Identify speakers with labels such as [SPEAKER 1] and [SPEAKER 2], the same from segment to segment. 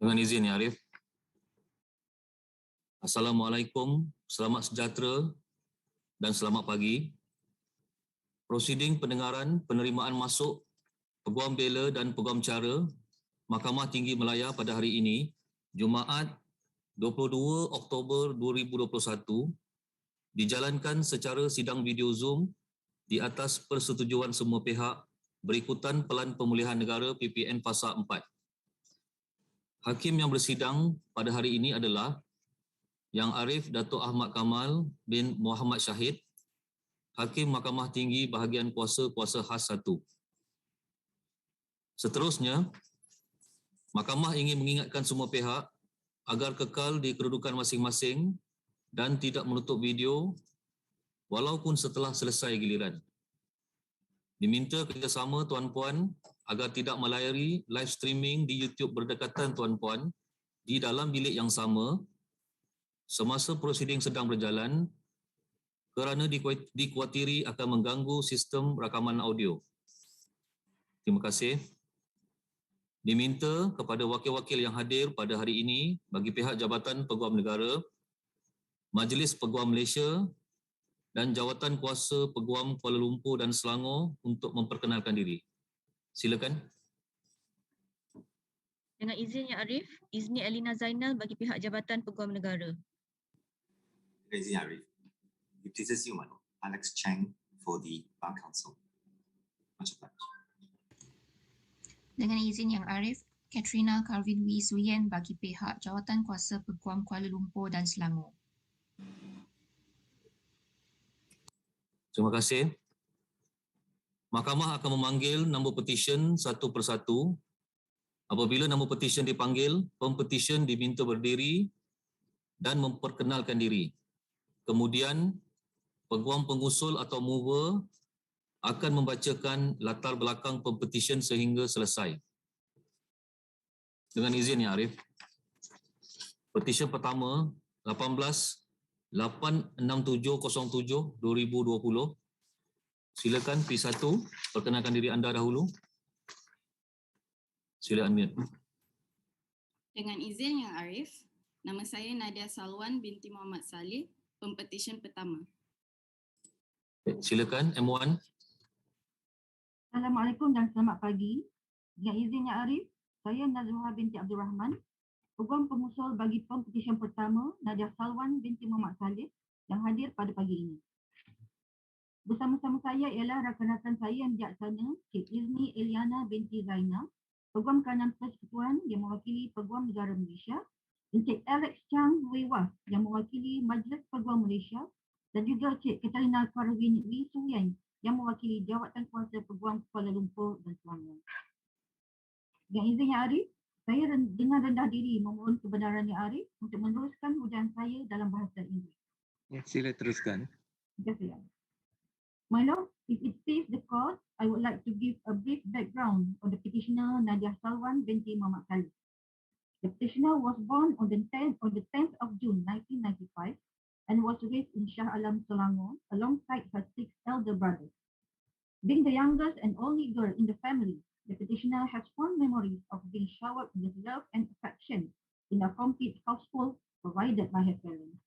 [SPEAKER 1] Dengan izin ya Arif. Assalamualaikum, selamat sejahtera dan selamat pagi. Prosiding pendengaran penerimaan masuk Peguam Bela dan Peguam Cara Mahkamah Tinggi Malaya pada hari ini, Jumaat 22 Oktober 2021, dijalankan secara sidang video Zoom di atas persetujuan semua pihak berikutan Pelan Pemulihan Negara PPN Fasa 4. Hakim yang bersidang pada hari ini adalah Yang Arif Dato Ahmad Kamal bin Muhammad Shahid, Hakim Mahkamah Tinggi Bahagian Kuasa-Kuasa Khas 1. Seterusnya, Mahkamah ingin mengingatkan semua pihak agar kekal di kedudukan masing-masing dan tidak menutup video walaupun setelah selesai giliran. Diminta kerjasama tuan-puan agar tidak melayari live streaming di YouTube berdekatan tuan-puan di dalam bilik yang sama semasa prosiding sedang berjalan kerana dikuatiri akan mengganggu sistem rakaman audio. Terima kasih. Diminta kepada wakil-wakil yang hadir pada hari ini bagi pihak Jabatan Peguam Negara, Majlis Peguam Malaysia dan Jawatan Kuasa Peguam Kuala Lumpur dan Selangor untuk memperkenalkan diri. Silakan.
[SPEAKER 2] Dengan izin Yang Arif, Izni Elina Zainal bagi pihak Jabatan Peguam Negara.
[SPEAKER 3] Dengan izin Yang Arif, Please Human, Alex Cheng for the Bar Council. Much obliged.
[SPEAKER 4] Dengan izin Yang Arif, Katrina Karvin Wee Suyen bagi pihak Jawatan Kuasa Peguam Kuala Lumpur dan Selangor.
[SPEAKER 1] Terima kasih. Mahkamah akan memanggil nombor petisyen satu persatu. Apabila nombor petisyen dipanggil, pempetisyen diminta berdiri dan memperkenalkan diri. Kemudian, peguam pengusul atau mover akan membacakan latar belakang pempetisyen sehingga selesai. Dengan izin ya Arif. Petisyen pertama 18-86707-2020. Silakan P1, perkenalkan diri anda dahulu. Sila unmute.
[SPEAKER 5] Dengan izin Yang Arif, nama saya Nadia Salwan binti Muhammad Saleh, pempetisyen pertama.
[SPEAKER 1] Silakan M1.
[SPEAKER 6] Assalamualaikum dan selamat pagi. Dengan izin Yang Arif, saya Nazruha binti Abdul Rahman, Peguam pengusul bagi pempetisyen pertama Nadia Salwan binti Muhammad Saleh yang hadir pada pagi ini. Bersama-sama saya ialah rakan-rakan saya yang bijaksana, Cik Izni Eliana binti Zainal, Peguam Kanan Persekutuan yang mewakili Peguam Negara Malaysia, dan Cik Alex Chang Wewas yang mewakili Majlis Peguam Malaysia, dan juga Cik Katrina Karvin Wee Suyen yang mewakili Jawatan Kuasa Peguam Kuala Lumpur dan Selangor. Dengan izin Yang Arif, saya dengan rendah diri memohon kebenaran Yang Arif untuk meneruskan hujan saya dalam bahasa Inggeris.
[SPEAKER 7] Ya, sila teruskan.
[SPEAKER 6] Terima kasih. My Lord, if it please the court, I would like to give a brief background on the petitioner Nadia Salwan binti Muhammad Saleh. The petitioner was born on the 10th of June 1995 and was raised in Shah Alam, Selangor alongside her 6 elder brothers. Being the youngest and only girl in the family, the petitioner has fond memories of being showered with love and affection in a complete household provided by her parents.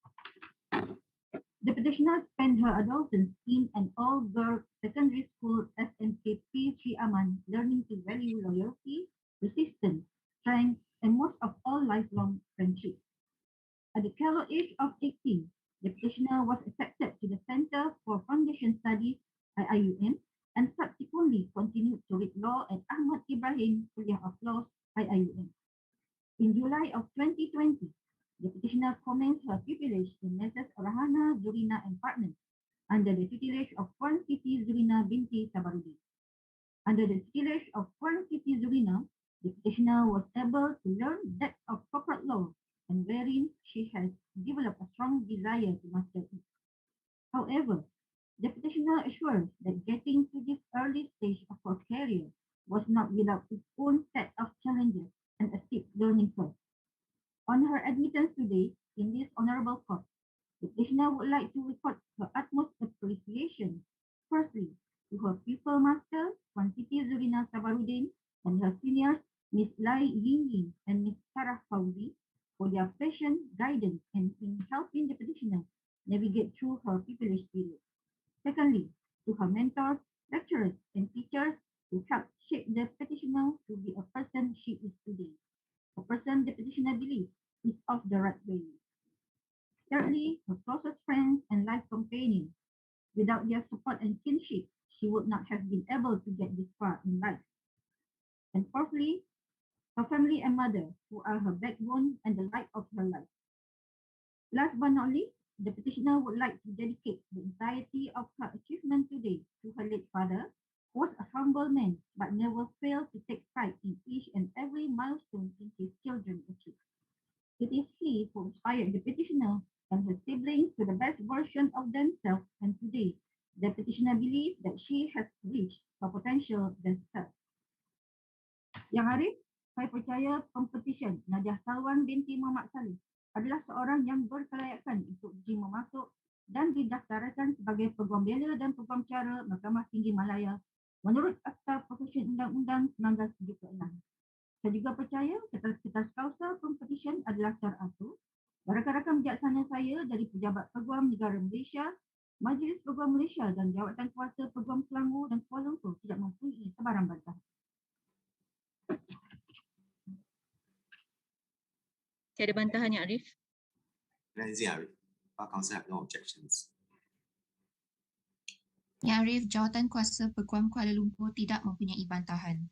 [SPEAKER 6] The petitioner spent her adolescence in an all-girls secondary school SNKP Sri Aman, learning to value loyalty, persistence, strength, and most of all, lifelong friendship. At the callow age of 18, the petitioner was accepted to the Centre for Foundation Studies, IIUM, and subsequently continued to read law at Ahmad Ibrahim Kuliah of Law, IIUM. In July of 2020, the petitioner commenced her pupillage in Mrs. Rahana Zurina and Partners under the tutelage of Puan Siti Zurina binti Tabarudi. Under the tutelage of Puan Siti Zurina, the petitioner was able to learn depth of corporate law and wherein she has developed a strong desire to master it. However, the petitioner assures that getting to this early stage of her career was not without its own set of challenges and a steep learning curve. On her admittance today in this honorable court, the petitioner would like to record her utmost appreciation, first Ms. Lai Ying and Ms. Cara for their patient guidance and in helping the petitioner navigate through her privileged period. Secondly, to her mentors, lecturers, and teachers who helped shape the petitioner to be a person she is today, a person the petitioner believes is of the right value. Thirdly, her closest friends and life companions. Without their support and kinship, she would not have been able to get this far in life. And fourthly, her family and mother, who are her backbone and the light of her life. Last but not least, the petitioner would like to dedicate the entirety of her achievement today to her late father, who was a humble man but never failed to take pride in each and every milestone in his children achieved. It is he who inspired the petitioner and her siblings to the best version of themselves, and today, the petitioner believes that she has reached her potential themselves. Yang Arif, saya percaya Pempetisyen Nadiah Salwan binti Muhammad Saleh adalah seorang yang berkelayakan untuk memasuk dan didaftarkan sebagai Peguam Bela dan Peguam Cara Mahkamah Tinggi Malaya menurut Akta Profesyen Undang-Undang 1976. Saya juga percaya ketas kausa Pempetisyen adalah Cara itu. Rakan-rakan bijaksana saya dari Pejabat Peguam Negara Malaysia, Majlis Peguam Malaysia dan Jawatan Kuasa Peguam Selangor dan Kuala Lumpur tidak mempunyai sebarang bantahan.
[SPEAKER 2] Tiada bantahan, Yang Arif.
[SPEAKER 3] Terima kasih, Arif. Bar Counsel have no objections.
[SPEAKER 4] Yang Arif, Jawatan Kuasa Peguam Kuala Lumpur tidak mempunyai bantahan.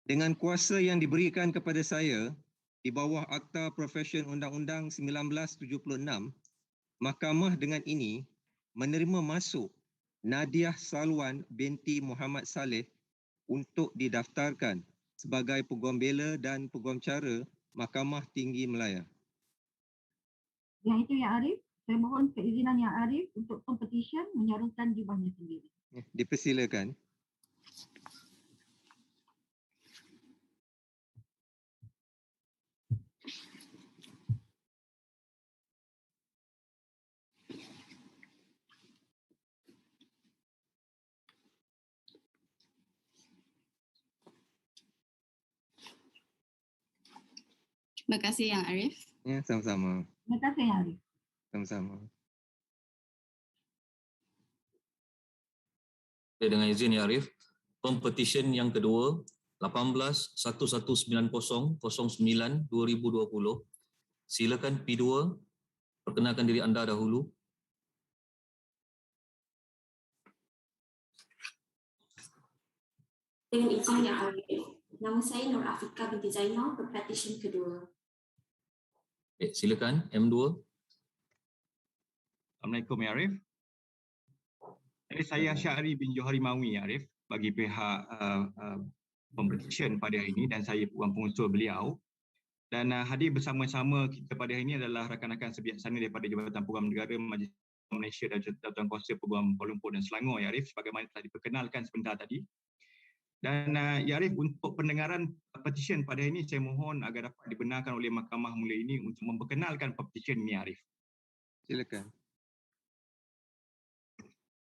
[SPEAKER 7] Dengan kuasa yang diberikan kepada saya di bawah Akta Profesyen Undang-Undang 1976, Mahkamah dengan ini menerima masuk Nadiah Salwan binti Muhammad Saleh untuk didaftarkan sebagai Peguam Bela dan Peguam Cara Mahkamah Tinggi Malaya.
[SPEAKER 6] Yang itu Yang Arif, saya mohon keizinan Yang Arif untuk Pempetisyen menyarungkan jubahnya sendiri.
[SPEAKER 7] Dipersilakan.
[SPEAKER 5] Terima kasih Yang Arif.
[SPEAKER 7] Ya, sama-sama.
[SPEAKER 6] Terima kasih Yang Arif.
[SPEAKER 7] Sama-sama.
[SPEAKER 1] Dengan izin Yang Arif, Pempetisyen yang kedua 18-1190-09-2020. Silakan P2, perkenalkan diri anda dahulu.
[SPEAKER 8] Dengan izin Yang Arif, nama saya Nur Afika binti Zainal, Pempetisyen kedua.
[SPEAKER 1] Silakan M2.
[SPEAKER 9] Assalamualaikum Ya Arif. Saya Syahri bin Johari Mawi Ya Arif bagi pihak Pempetisyen pada hari ini dan saya Peguam pengusul beliau. Dan hadir bersama-sama kita pada hari ini adalah rakan-rakan sebijaksana daripada Jabatan Peguam Negara, Majlis Malaysia dan Jawatan Kuasa Peguam Kuala Lumpur dan Selangor Ya Arif, sebagaimana telah diperkenalkan sebentar tadi. Dan Ya Arif, untuk pendengaran petisyen pada hari ini saya mohon agar dapat dibenarkan oleh Mahkamah Mulia ini untuk memperkenalkan petisyen ini Ya Arif.
[SPEAKER 7] Silakan.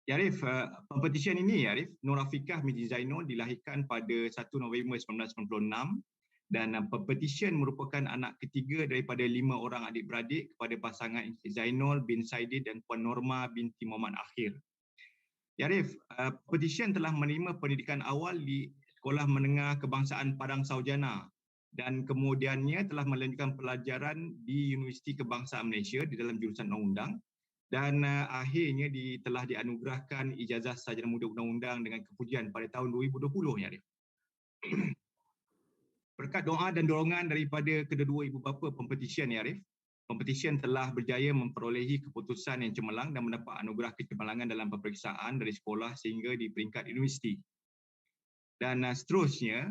[SPEAKER 9] Ya Arif, Pempetisyen ini Ya Arif, Nur Afikah binti Zainal dilahirkan pada 1 November 1996 dan Pempetisyen merupakan anak ketiga daripada 5 orang adik-beradik kepada pasangan Encik Zainal bin Saidin dan Puan Norma binti Muhammad Akhir. Ya Arif, Pempetisyen telah menerima pendidikan awal di Sekolah Menengah Kebangsaan Padang Saujana dan kemudiannya telah melanjutkan pelajaran di Universiti Kebangsaan Malaysia di dalam jurusan undang-undang. Dan akhirnya telah dianugerahkan ijazah sarjana muda undang-undang dengan kepujian pada tahun 2020 Ya Arif. Berkat doa dan dorongan daripada kedua-dua ibu bapa Pempetisyen Ya Arif, Pempetisyen telah berjaya memperolehi keputusan yang cemerlang dan mendapat anugerah kecemerlangan dalam peperiksaan dari sekolah sehingga di peringkat universiti. Dan seterusnya,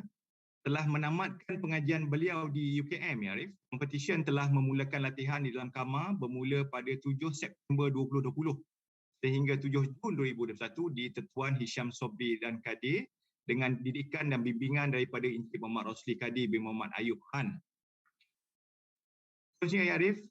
[SPEAKER 9] telah menamatkan pengajian beliau di UKM Ya Arif, Pempetisyen telah memulakan latihan di dalam kamar bermula pada 7 September 2020 sehingga 7 Jun 2021 di Tetuan Hisham Sobri dan Kadir dengan didikan dan bimbingan daripada Encik Muhammad Rosli Kadir bin Muhammad Ayub Khan. Seterusnya, Arif,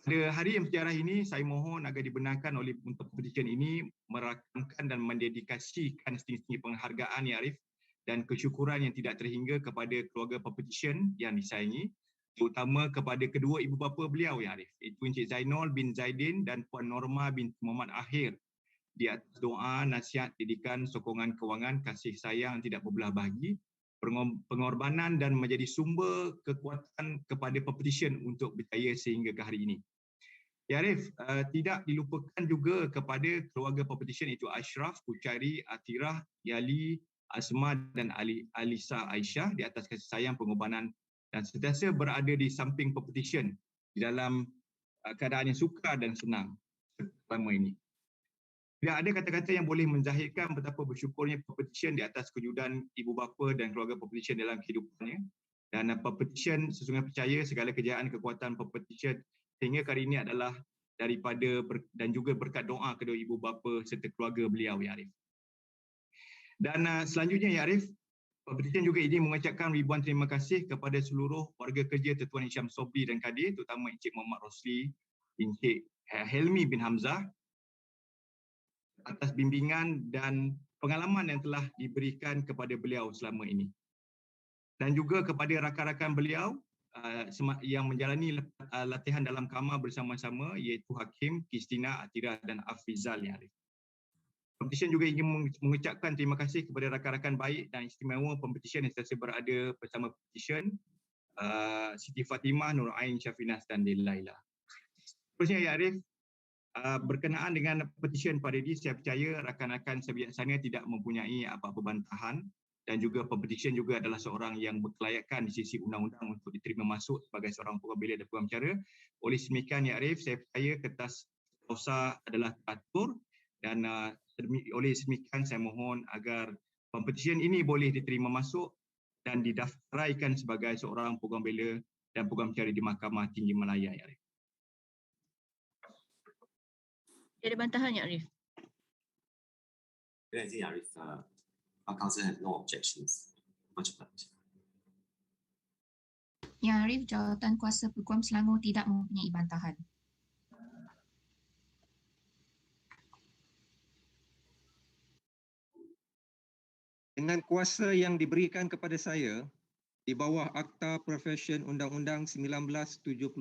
[SPEAKER 9] pada hari yang bersejarah ini, saya mohon agar dibenarkan oleh untuk Pempetisyen ini merakamkan dan mendedikasikan setinggi-tinggi penghargaan, ya Arif, dan kesyukuran yang tidak terhingga kepada keluarga Pempetisyen yang disayangi, terutama kepada kedua ibu bapa beliau, ya Arif, iaitu Encik Zainal bin Zaidin dan Puan Norma bin Muhammad Akhir, di atas doa, nasihat, didikan, sokongan kewangan, kasih sayang tidak berbelah bagi, pengorbanan dan menjadi sumber kekuatan kepada Pempetisyen untuk berjaya sehingga ke hari ini. Ya Arif, tidak dilupakan juga kepada keluarga Pempetisyen iaitu Ashraf, Kucairi, Atirah, Yali, Asma dan Alisa Aisyah di atas kasih sayang, pengorbanan dan sentiasa berada di samping Pempetisyen di dalam keadaan yang sukar dan senang selama ini. Tidak ada kata-kata yang boleh menzahirkan betapa bersyukurnya Pempetisyen di atas kewujudan ibu bapa dan keluarga Pempetisyen dalam kehidupannya. Dan Pempetisyen sesungguhnya percaya segala kejayaan kekuatan Pempetisyen sehingga kali ini adalah daripada dan juga berkat doa kedua ibu bapa serta keluarga beliau, ya Arif. Dan selanjutnya, ya Arif, Pempetisyen juga ingin mengucapkan ribuan terima kasih kepada seluruh warga kerja Tuan Hisham Sobri dan Kadir, terutama Encik Muhammad Rosli, Encik Helmi bin Hamzah, atas bimbingan dan pengalaman yang telah diberikan kepada beliau selama ini. Dan juga kepada rakan-rakan beliau yang menjalani latihan dalam Kamal bersama-sama, iaitu Hakim, Kristina, Atira dan Afrizal, ya Arif. Pempetisyen juga ingin mengucapkan terima kasih kepada rakan-rakan baik dan istimewa Pempetisyen yang sentiasa berada bersama Pempetisyen, Siti Fatimah, Nur Ain, Syafinas dan Laila. Terusnya, ya Arif, berkenaan dengan Pempetisyen pada ini, saya percaya rakan-rakan sebijaksana tidak mempunyai apa-apa bantahan, dan juga Pempetisyen juga adalah seorang yang berkelayakan di sisi undang-undang untuk diterima masuk sebagai seorang Peguam Bela dan Peguam Cara. Oleh sedemikian, ya Arif, saya percaya kertas kuasa adalah teratur dan oleh sedemikian saya mohon agar Pempetisyen ini boleh diterima masuk dan didaftaraikan sebagai seorang Peguam Bela dan Peguam Cara di Mahkamah Tinggi Malaya, ya Arif.
[SPEAKER 2] Ada bantahan, ya Arif?
[SPEAKER 3] Terima kasih, Arif. Our counsel has no objections. Much obliged.
[SPEAKER 4] Yang Arif, jawatan kuasa Peguam Selangor tidak mempunyai bantahan.
[SPEAKER 7] Dengan kuasa yang diberikan kepada saya di bawah Akta Profesyen Undang-Undang 1976,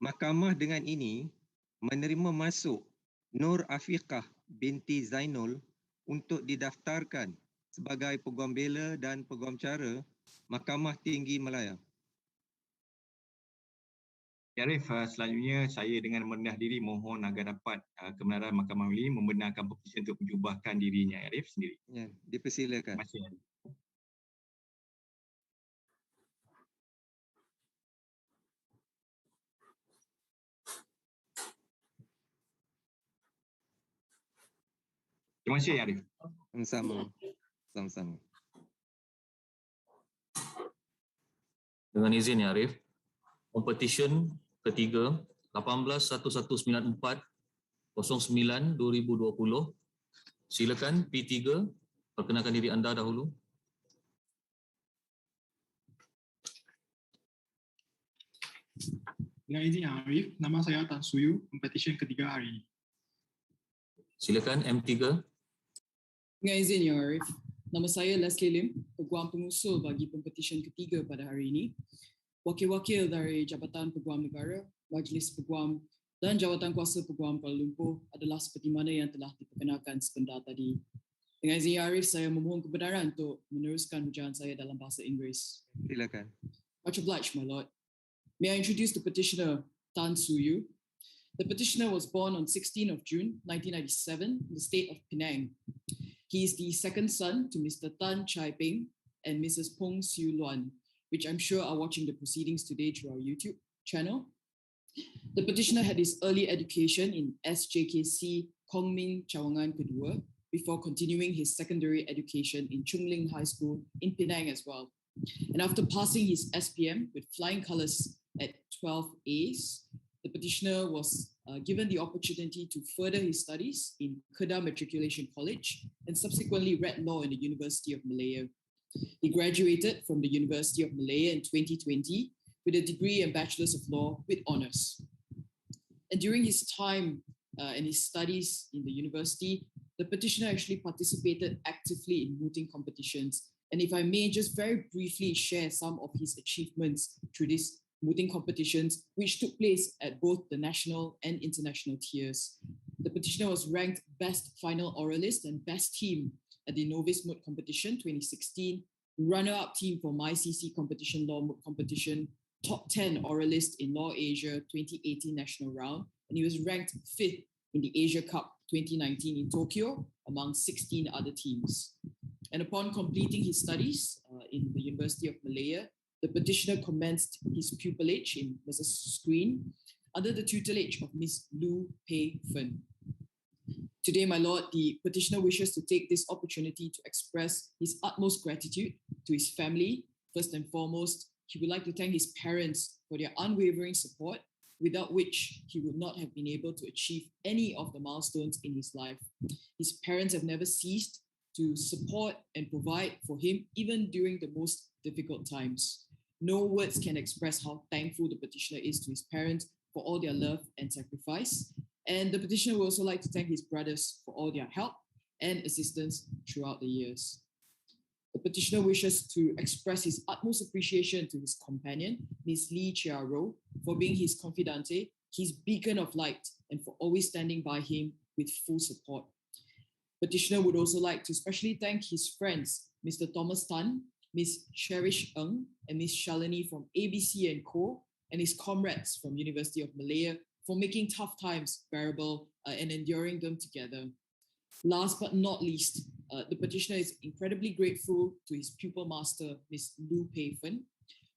[SPEAKER 7] Mahkamah dengan ini menerima masuk Nur Afiqah binti Zainul untuk didaftarkan sebagai Peguam Bela dan Peguam Cara Mahkamah Tinggi Malaya.
[SPEAKER 9] Ya Arif, selanjutnya saya dengan merendah diri mohon agar dapat kebenaran Mahkamah ini membenarkan Pempetisyen untuk menjubahkan dirinya, ya Arif, sendiri.
[SPEAKER 7] Ya, dipersilakan.
[SPEAKER 9] Terima kasih, Arif. Terima kasih, Arif.
[SPEAKER 7] Sama-sama.
[SPEAKER 1] Dengan izin, ya Arif, Pempetisyen ketiga 18-11-4-09-2020. Silakan P3, perkenalkan diri anda dahulu.
[SPEAKER 10] Dengan izin, Yang Arif, nama saya Tan Suyu, Pempetisyen ketiga hari ini.
[SPEAKER 1] Silakan M3.
[SPEAKER 11] Dengan izin, Yang Arif, nama saya Leslie Lim, Peguam Pengusul bagi Pempetisyen ketiga pada hari ini. Wakil-wakil dari Jabatan Peguam Negara, Majlis Peguam dan Jawatan Kuasa Peguam Kuala Lumpur adalah seperti mana yang telah diperkenalkan sebentar tadi. Dengan izin, Yang Arif, saya memohon kebenaran untuk meneruskan bacaan saya dalam bahasa Inggeris.
[SPEAKER 7] Silakan.
[SPEAKER 11] Much obliged, my lord. May I introduce the petitioner, Tan Suyu. The petitioner was born on 16 of June 1997 in the state of Penang. He is the second son to Mr. Tan Chai Ping and Mrs. Pong Siu Luan, which I'm sure are watching the proceedings today through our YouTube channel. The petitioner had his early education in SJKC Kongming Cawangan Kedua before continuing his secondary education in Chung Ling High School in Penang as well. And after passing his SPM with flying colours at 12 A's, the petitioner was given the opportunity to further his studies in Kedah Matriculation College and subsequently read law in the University of Malaya. He graduated from the University of Malaya in 2020 with a degree and Bachelor's of Law with honours. And during his time and his studies in the university, the petitioner actually participated actively in mooting competitions. And if I may just very briefly share some of his achievements through these mooting competitions, which took place at both the national and international tiers. The petitioner was ranked Best Final Oralist and Best Team at the Novice Moot Competition 2016, runner-up team for MyCC Competition Law Moot Competition, top 10 Oralist in Law Asia 2018 National Round, and he was ranked 5th in the Asia Cup 2019 in Tokyo among 16 other teams. And upon completing his studies in the University of Malaya, the petitioner commenced his pupillage in Masa screen under the tutelage of Ms. Lu Pei Fen. Today, my lord, the petitioner wishes to take this opportunity to express his utmost gratitude to his family. First and foremost, he would like to thank his parents for their unwavering support, without which he would not have been able to achieve any of the milestones in his life. His parents have never ceased to support and provide for him, even during the most difficult times. No words can express how thankful the petitioner is to his parents for all their love and sacrifice. And the petitioner would also like to thank his brothers for all their help and assistance throughout the years. The petitioner wishes to express his utmost appreciation to his companion, Ms. Lee Chia-ro, for being his confidante, his beacon of light, and for always standing by him with full support. Petitioner would also like to especially thank his friends, Mr. Thomas Tan, Ms. Cherish Ng, and Ms. Shalini from ABC & Co., and his comrades from University of Malaya for making tough times bearable and enduring them together. Last but not least, the petitioner is incredibly grateful to his pupil master, Ms. Lu Pei Fen,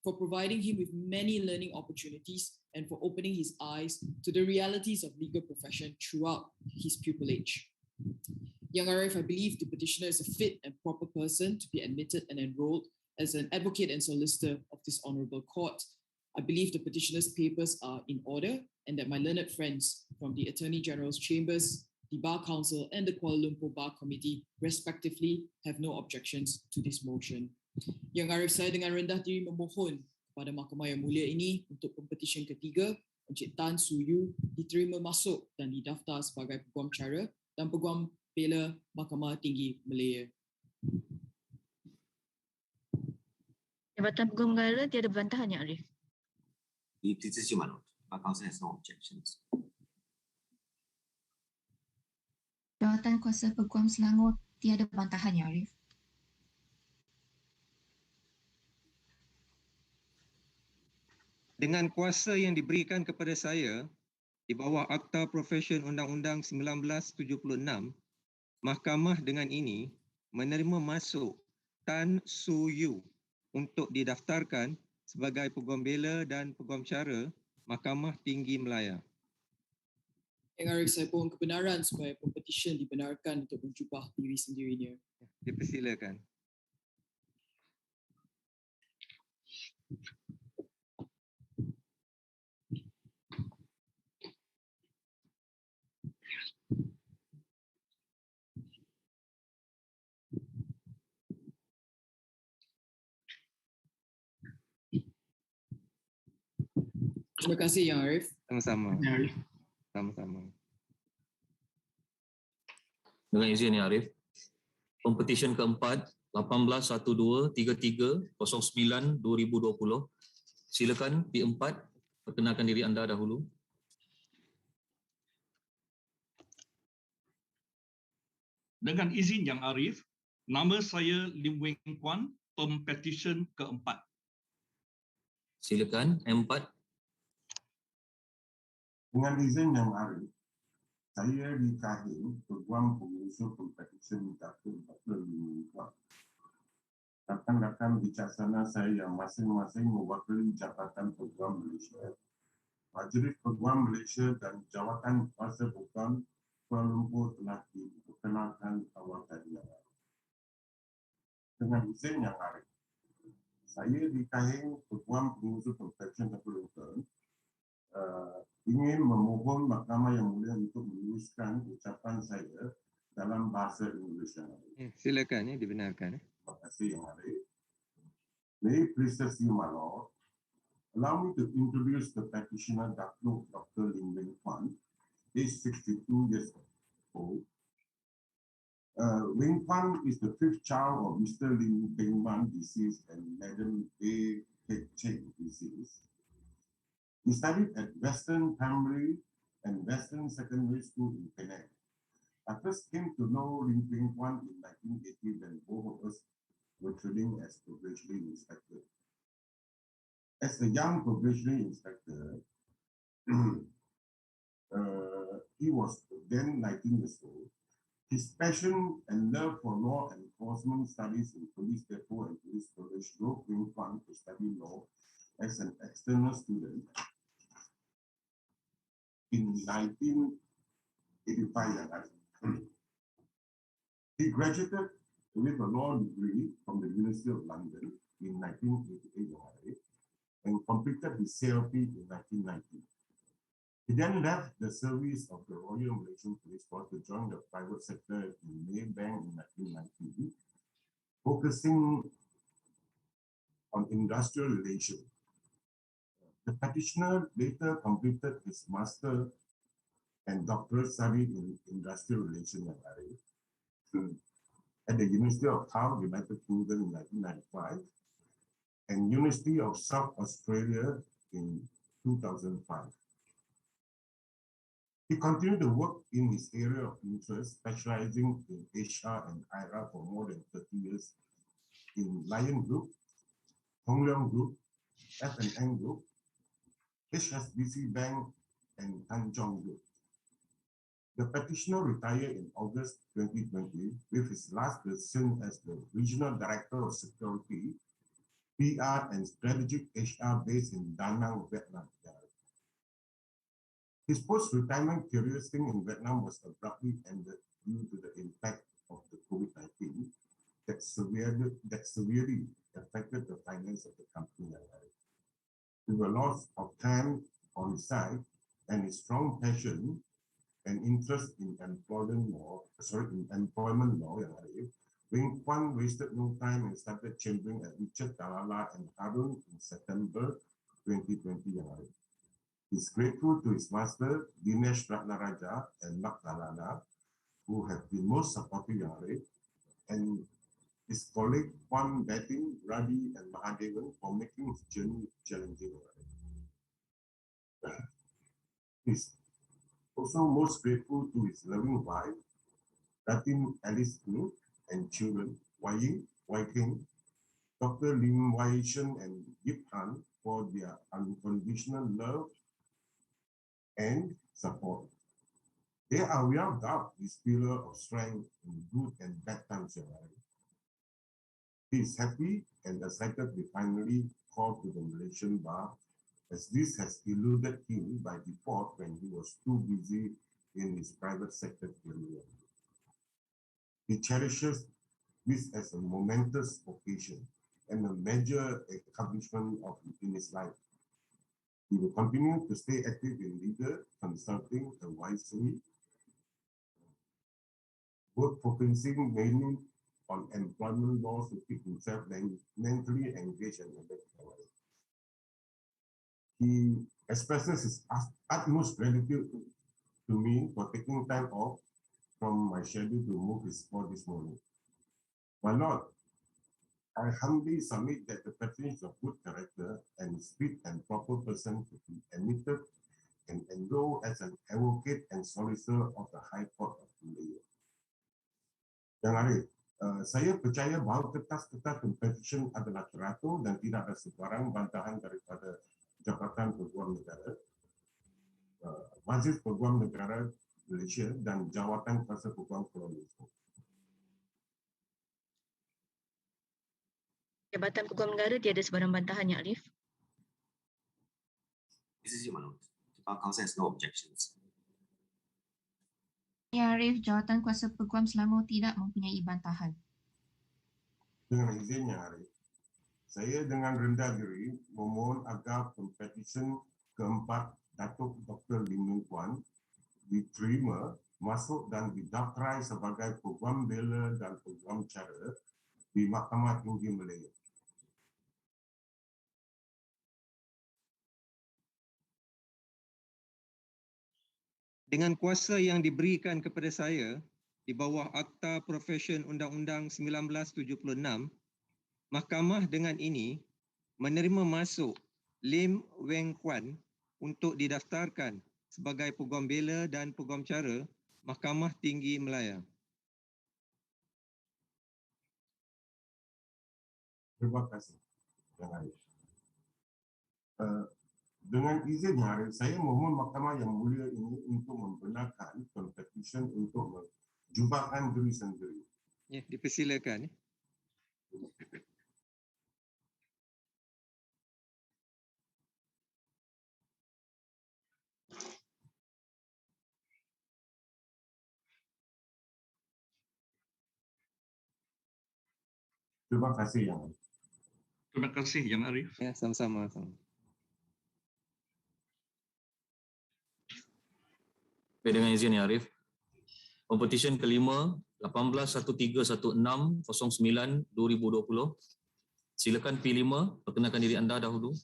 [SPEAKER 11] for providing him with many learning opportunities and for opening his eyes to the realities of legal profession throughout his pupillage. Young Arif, I believe the petitioner is a fit and proper person to be admitted and enrolled as an advocate and solicitor of this honorable court. I believe the petitioner's papers are in order and that my learned friends from the Attorney General's Chambers, the Bar Council and the Kuala Lumpur Bar Committee respectively have no objections to this motion. Yang Arif, saya dengan rendah diri memohon kepada Mahkamah yang mulia ini untuk Pempetisyen ketiga, Encik Tan Su Yu diterima masuk dan didaftar sebagai Peguam Cara dan Peguam Bela Mahkamah Tinggi Malaya.
[SPEAKER 2] Jabatan Peguam Negara tiada bantahan, Yang Arif.
[SPEAKER 3] The petition, my lord. Bar Council has no objections.
[SPEAKER 4] Jawatan Kuasa Peguam Selangor tiada bantahan, Yang Arif.
[SPEAKER 7] Dengan kuasa yang diberikan kepada saya di bawah Akta Profesyen Undang-Undang 1976, Mahkamah dengan ini menerima masuk Tan Su Yu untuk didaftarkan sebagai Peguam Bela dan Peguam Cara Mahkamah Tinggi Malaya.
[SPEAKER 11] Yang Arif, saya pohon kebenaran supaya Pempetisyen dibenarkan untuk menjubah diri sendirinya.
[SPEAKER 7] Dipersilakan.
[SPEAKER 11] Terima kasih, Yang Arif.
[SPEAKER 7] Sama-sama.
[SPEAKER 10] Yang Arif.
[SPEAKER 7] Sama-sama.
[SPEAKER 1] Dengan izin Yang Arif, Pempetisyen keempat 18-12-33-09-2020. Silakan P4 perkenalkan diri anda dahulu.
[SPEAKER 12] Dengan izin Yang Arif, nama saya Lim Weng Kuan, Pempetisyen keempat.
[SPEAKER 1] Silakan M4.
[SPEAKER 13] Dengan izin Yang Arif, saya dikahing Peguam Pengurusan Pempetisyen Dato rakan-rakan bijaksana saya yang masing-masing mewakili Jabatan Peguam Malaysia, Majlis Peguam Malaysia dan Jawatan Kuasa Peguam Kuala Lumpur telah diperkenalkan awal tadi. Dengan izin Yang Arif, saya dikahing Peguam Pengurusan Pempetisyen Dato Lumpur ingin memohon Mahkamah Yang Mulia untuk menuliskan ucapan saya dalam bahasa Indonesia.
[SPEAKER 7] Silakan, dibenarkan.
[SPEAKER 13] Terima kasih Yang Arif. May it please you, my lord. Allow me to introduce the petitioner, Dato Dr. Lim Wing Kwan, age 62 years old. Wing Kwan is the fifth child of Mr. Lim Beng Man, deceased, and Madam A. Pek Cheng, deceased. He studied at Western Primary and Western Secondary School in Penang. I first came to know Lim Beng Kwan in 1980 when both of us were training as probationary inspector. As a young probationary inspector, he was then 19 years old. His passion and love for law enforcement studies in police depot and police college drove Wing Kwan to study law as an external student in 1985. He graduated with a law degree from the University of London in 1988 and completed his CLP in 1990. He then left the service of the Royal Malaysian Police Force to join the private sector in Maybank in 1990, focusing on industrial relations. The petitioner later completed his master and doctorate study in industrial relations at the University of Hull, United Kingdom in 1995, and University of South Australia in 2005. He continued to work in his area of interest, specializing in HR and IRA for more than 30 years in Lion Group, Hong Leong Group, F&N Group, HSBC Bank, and Tanjong Group. The petitioner retired in August 2020 with his last position as the Regional Director of Security, PR and Strategic HR based in Da Nang, Vietnam. His post-retirement career stint in Vietnam was abruptly ended due to the impact of the COVID-19 that severely affected the finance of the company. With a loss of time on his side and his strong passion and interest in employment law, Wing Kwan wasted no time and started chambering at Richard Talala and Harun in September 2020. He's grateful to his master, Dinesh Ratnaraja and Mak Talala, who have been most supportive, and his colleague Kwan Batin, Radi, and Mahadevan for making his journey challenging. He's also most grateful to his loving wife, Datin Alice Smith, and children, Wai King, Dr. Lim Wai Shen, and Yip Han for their unconditional love and support. They are without doubt his pillar of strength in good and bad times. He is happy and excited to finally call to the Malaysian bar, as this has eluded him by default when he was too busy in his private sector career. He cherishes this as a momentous occasion and a major accomplishment in his life. He will continue to stay active in legal, consulting, advisory, work focusing mainly on employment laws to keep himself mentally engaged and alert. He expresses his utmost gratitude to me for taking time off from my schedule to move his spot this morning. My Lord, I humbly submit that the petitioner is of good character and is fit and proper person to be admitted and enrolled as an advocate and solicitor of the High Court of Malaya. Yang Arif, saya percaya bahawa kertas-kertas petition adalah teratur dan tidak ada sebarang bantahan daripada Jabatan Peguam Negara, Majlis Peguam Negara Malaysia dan Jawatan Kuasa Peguam Kuala Lumpur.
[SPEAKER 2] Jabatan Peguam Negara tiada sebarang bantahan, Yang Arif.
[SPEAKER 3] This is your note. The Bar Council has no objections.
[SPEAKER 4] Ya Arif, Jawatan Kuasa Peguam Selangor tidak mempunyai bantahan.
[SPEAKER 13] Dengan izin Yang Arif, saya dengan rendah diri memohon agar Pempetisyen keempat Dato Dr. Lim Wing Kwan diterima, masuk dan didaftarai sebagai Peguam Bela dan Peguam Cara di Mahkamah Tinggi Malaya.
[SPEAKER 7] Dengan kuasa yang diberikan kepada saya di bawah Akta Profesyen Undang-Undang 1976, Mahkamah dengan ini menerima masuk Lim Weng Kwan untuk didaftarkan sebagai Peguam Bela dan Peguam Cara Mahkamah Tinggi Malaya.
[SPEAKER 13] Terima kasih, Yang Arif. Dengan izin Yang Arif, saya memohon Mahkamah Yang Mulia ini untuk membenarkan Pempetisyen untuk menjubahkan diri sendiri.
[SPEAKER 7] Ya, dipersilakan.
[SPEAKER 13] Terima kasih Yang Arif.
[SPEAKER 12] Terima kasih Yang Arif.
[SPEAKER 7] Ya, sama-sama.
[SPEAKER 1] Baik, dengan izin Yang Arif, Pempetisyen kelima 18131609/2020. Silakan P5 perkenalkan diri anda dahulu.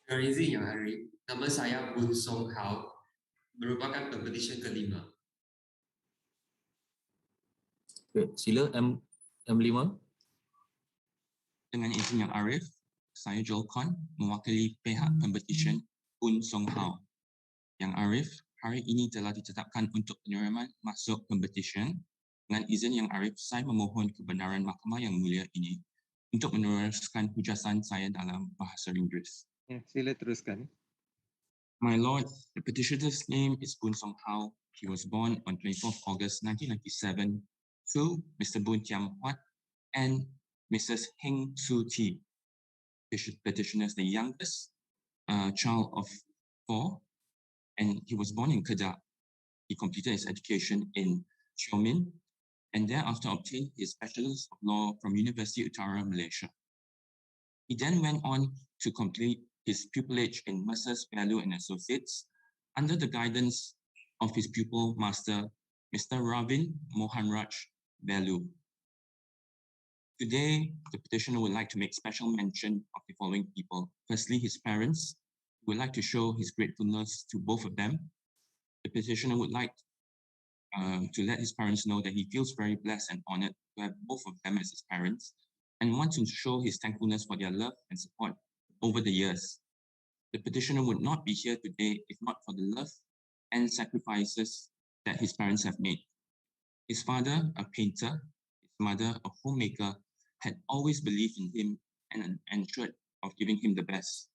[SPEAKER 14] Dengan izin Yang Arif, nama saya Bun Song Hao, merupakan Pempetisyen kelima.
[SPEAKER 1] Baik, sila M5.
[SPEAKER 15] Dengan izin Yang Arif, saya Joel Khan mewakili pihak Pempetisyen Bun Song Hao. Yang Arif, hari ini telah ditetapkan untuk penerimaan masuk Pempetisyen. Dengan izin Yang Arif, saya memohon kebenaran Mahkamah Yang Mulia ini untuk meneruskan hujasan saya dalam bahasa Inggeris.
[SPEAKER 7] Ya, sila teruskan.
[SPEAKER 15] My Lord, the petitioner's name is Bun Song Hao. He was born on 24th August 1997 to Mr. Bun Tiam Huat and Mrs. Heng Su Thi. Petitioner is the youngest child of 4, and he was born in Kedah. He completed his education in Xiamen and thereafter obtained his Bachelor's of Law from University of Cara, Malaysia. He then went on to complete his pupillage in Masa's Value and Associates under the guidance of his pupil master, Mr. Ravin Mohanraj Value. Today, the petitioner would like to make special mention of the following people. Firstly, his parents. He would like to show his gratefulness to both of them. The petitioner would like to let his parents know that he feels very blessed and honored to have both of them as his parents and wants to show his thankfulness for their love and support over the years. The petitioner would not be here today if not for the love and sacrifices that his parents have made. His father, a painter, his mother, a homemaker, had always believed in him and ensured of giving him the best.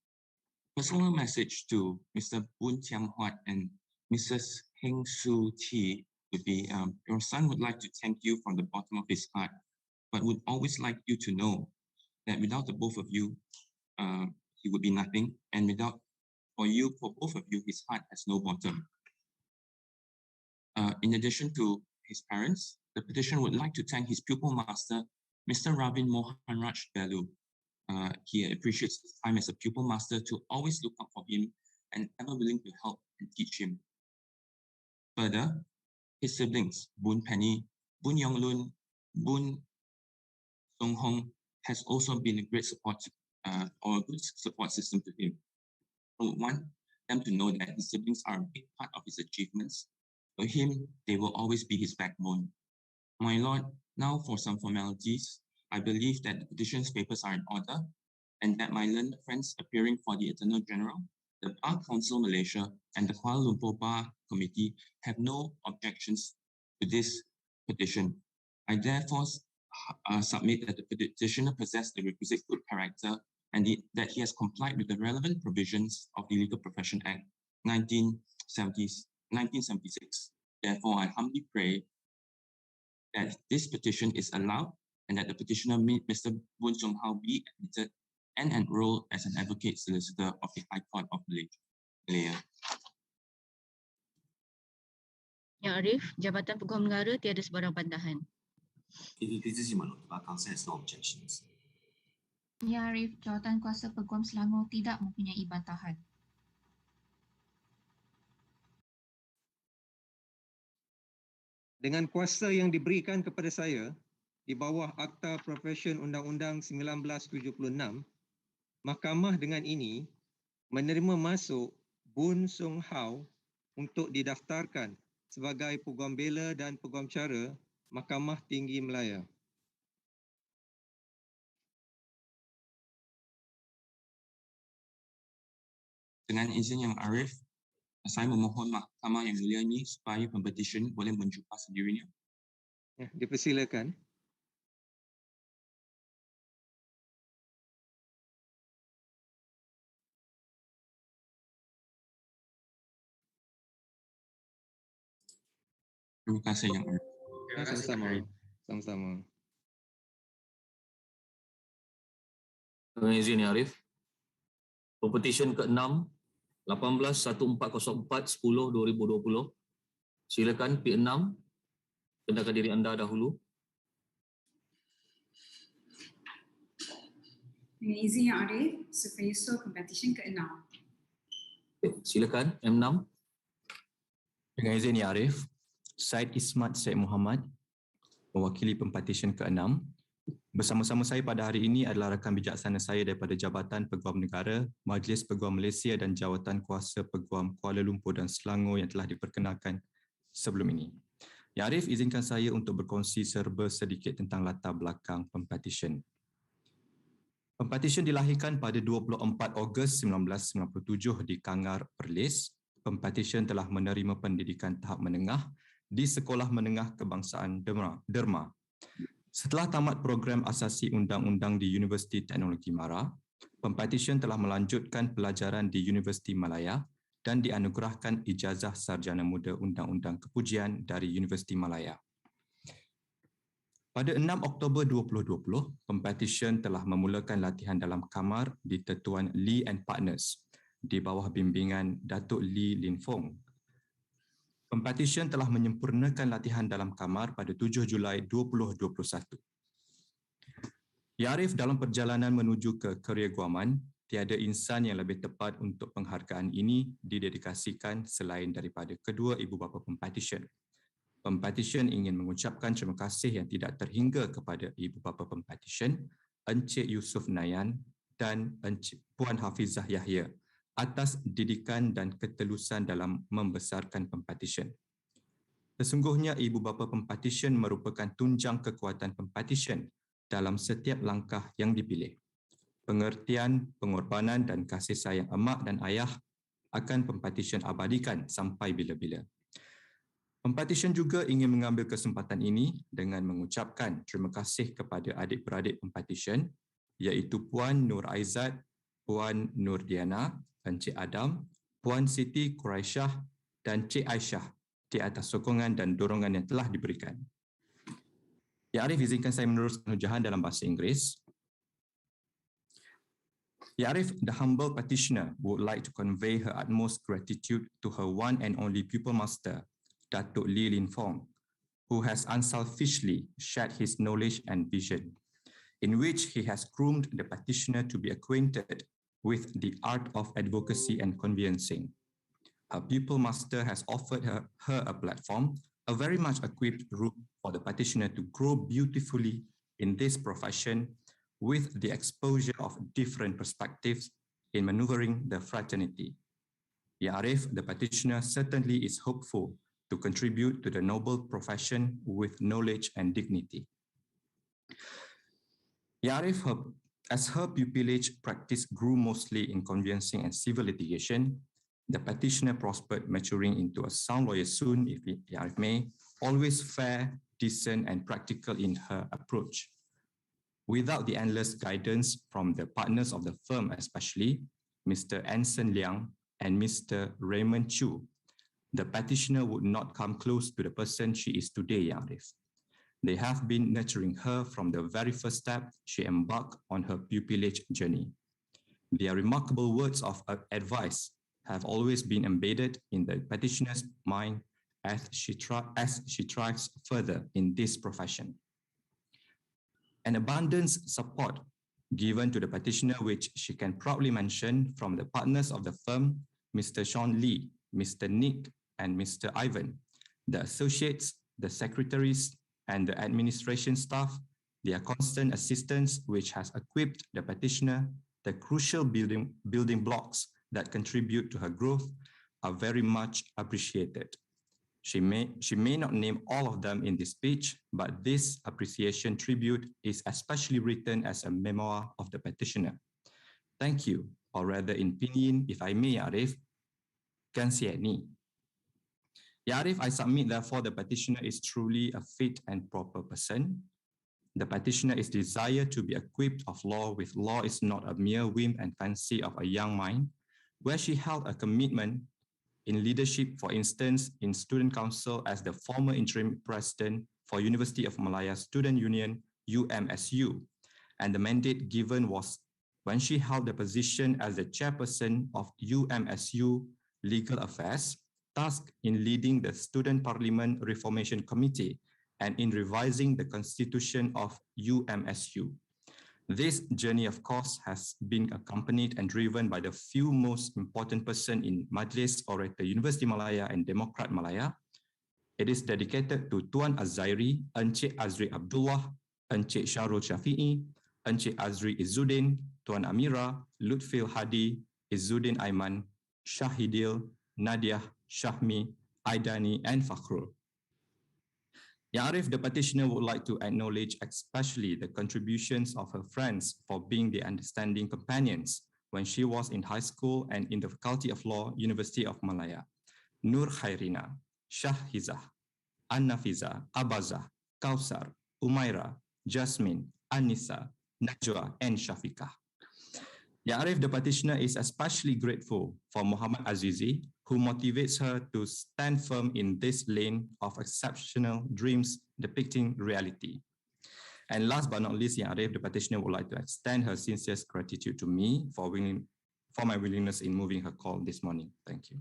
[SPEAKER 15] Personal message to Mr. Bun Tiam Huat and Mrs. Heng Su Thi would be, your son would like to thank you from the bottom of his heart, but would always like you to know that without the both of you, he would be nothing, and for both of you, his heart has no bottom. In addition to his parents, the petitioner would like to thank his pupil master, Mr. Ravin Mohanraj Value. He appreciates his time as a pupil master to always look out for him and ever willing to help and teach him. Further, his siblings, Bun Penny, Bun Yong Lun, Bun Song Hong, has also been a great support or a good support system to him. I would want them to know that his siblings are a big part of his achievements. For him, they will always be his backbone. My Lord, now for some formalities. I believe that the petition's papers are in order and that my learned friends appearing for the Attorney General, the Bar Council Malaysia, and the Kuala Lumpur Bar Committee have no objections to this petition. I therefore submit that the petitioner possesses the requisite good character and that he has complied with the relevant provisions of the Legal Profession Act 1976. Therefore, I humbly pray that this petition is allowed and that the petitioner, Mr. Bun Song Hao, be admitted and enrolled as an advocate solicitor of the High Court of Malaya.
[SPEAKER 2] Yang Arif, Jabatan Peguam Negara tiada sebarang bantahan.
[SPEAKER 3] Council has no objections.
[SPEAKER 4] Ya Arif, Jawatan Kuasa Peguam Selangor tidak mempunyai bantahan.
[SPEAKER 7] Dengan kuasa yang diberikan kepada saya di bawah Akta Profesyen Undang-Undang 1976, Mahkamah dengan ini menerima masuk Bun Song Hao untuk didaftarkan sebagai Peguam Bela dan Peguam Cara Mahkamah Tinggi Malaya.
[SPEAKER 15] Dengan izin Yang Arif, saya memohon Mahkamah Yang Mulia ini supaya pempetisyen boleh menjumpa sendirinya.
[SPEAKER 7] Ya, dipersilakan.
[SPEAKER 15] Terima kasih Yang Arif.
[SPEAKER 7] Ya, sama-sama. Sama-sama.
[SPEAKER 1] Dengan izin Yang Arif, Pempetisyen ke-6 18-1404-10-2020. Silakan P6, kenalkan diri anda dahulu.
[SPEAKER 16] Dengan izin Yang Arif, Sufai Yusof, Pempetisyen ke-6.
[SPEAKER 1] Silakan M6.
[SPEAKER 17] Dengan izin Yang Arif, Syed Ismat Syed Muhammad, mewakili Pempetisyen ke-6. Bersama-sama saya pada hari ini adalah rakan bijaksana saya daripada Jabatan Peguam Negara, Majlis Peguam Malaysia dan Jawatan Kuasa Peguam Kuala Lumpur dan Selangor yang telah diperkenalkan sebelum ini. Yang Arif, izinkan saya untuk berkongsi serba sedikit tentang latar belakang Pempetisyen. Pempetisyen dilahirkan pada 24 Ogos 1997 di Kangar, Perlis. Pempetisyen telah menerima pendidikan tahap menengah di Sekolah Menengah Kebangsaan Derma. Setelah tamat program asasi undang-undang di Universiti Teknologi Mara, Pempetisyen telah melanjutkan pelajaran di Universiti Malaya dan dianugerahkan ijazah sarjana muda undang-undang kepujian dari Universiti Malaya. Pada 6 Oktober 2020, Pempetisyen telah memulakan latihan dalam kamar di Tetuan Lee and Partners di bawah bimbingan Dato Lee Lin Fong. Pempetisyen telah menyempurnakan latihan dalam kamar pada 7 Julai 2021. Ya Arif, dalam perjalanan menuju ke kerjaya guaman, tiada insan yang lebih tepat untuk penghargaan ini didedikasikan selain daripada kedua ibu bapa Pempetisyen. Pempetisyen ingin mengucapkan terima kasih yang tidak terhingga kepada ibu bapa Pempetisyen, Encik Yusuf Nayan dan Puan Hafizah Yahya atas didikan dan ketelusan dalam membesarkan Pempetisyen. Sesungguhnya ibu bapa Pempetisyen merupakan tunjang kekuatan Pempetisyen dalam setiap langkah yang dipilih. Pengertian, pengorbanan dan kasih sayang emak dan ayah akan Pempetisyen abadikan sampai bila-bila. Pempetisyen juga ingin mengambil kesempatan ini dengan mengucapkan terima kasih kepada adik-beradik Pempetisyen iaitu Puan Nur Aizat, Puan Nur Diana, Encik Adam, Puan Siti Quraisyah dan Cik Aisyah di atas sokongan dan dorongan yang telah diberikan. Ya Arif, izinkan saya meneruskan hujahan dalam bahasa Inggeris. Ya Arif, the humble petitioner would like to convey her utmost gratitude to her one and only pupil master, Dato Lee Lin Fong, who has unselfishly shared his knowledge and vision, in which he has groomed the petitioner to be acquainted with the art of advocacy and conveyancing. Her pupil master has offered her a platform, a very much equipped room for the petitioner to grow beautifully in this profession with the exposure of different perspectives in maneuvering the fraternity. Ya Arif, the petitioner certainly is hopeful to contribute to the noble profession with knowledge and dignity. Ya Arif, as her pupillage practice grew mostly in conveyancing and civil litigation, the petitioner prospered, maturing into a sound lawyer soon, if I may, always fair, decent, and practical in her approach. Without the endless guidance from the partners of the firm, especially Mr. Anson Liang and Mr. Raymond Chu, the petitioner would not come close to the person she is today, Ya Arif. They have been nurturing her from the very first step she embarked on her pupillage journey. Their remarkable words of advice have always been embedded in the petitioner's mind as she strives further in this profession. An abundance support given to the petitioner, which she can proudly mention from the partners of the firm, Mr. Sean Lee, Mr. Nick, and Mr. Ivan, the associates, the secretaries, and the administration staff, their constant assistance, which has equipped the petitioner the crucial building blocks that contribute to her growth are very much appreciated. She may not name all of them in this speech, but this appreciation tribute is especially written as a memoir of the petitioner. Thank you, or rather in pinyin, if I may, Arif, kan siani. Ya Arif, I submit therefore the petitioner is truly a fit and proper person. The petitioner is desired to be equipped of law with law is not a mere whim and fancy of a young mind, where she held a commitment in leadership, for instance, in student council as the former interim president for University of Malaya Student Union, UMSU, and the mandate given was when she held the position as the chairperson of UMSU Legal Affairs, tasked in leading the Student Parliament Reformation Committee and in revising the constitution of UMSU. This journey, of course, has been accompanied and driven by the few most important persons in Majlis Orator Universiti Malaya and Demokrat Malaya. It is dedicated to Tuan Azairi, Encik Azri Abdullah, Encik Syarul Syafi'i, Encik Azri Izzuddin, Tuan Amira, Lutfil Hadi, Izzuddin Aiman, Shahidil, Nadia, Syahmi, Aidani, and Fakhrul. Ya Arif, the petitioner would like to acknowledge especially the contributions of her friends for being the understanding companions when she was in high school and in the Faculty of Law, University of Malaya. Nur Khairina, Shahizah, An-Nafiza, Abazah, Kausar, Umaira, Jasmine, Anissa, Najwa, and Shafiqah. Ya Arif, the petitioner is especially grateful for Muhammad Azizi, who motivates her to stand firm in this lane of exceptional dreams depicting reality. And last but not least, Ya Arif, the petitioner would like to extend her sincerest gratitude to me for my willingness in moving her call this morning. Thank you.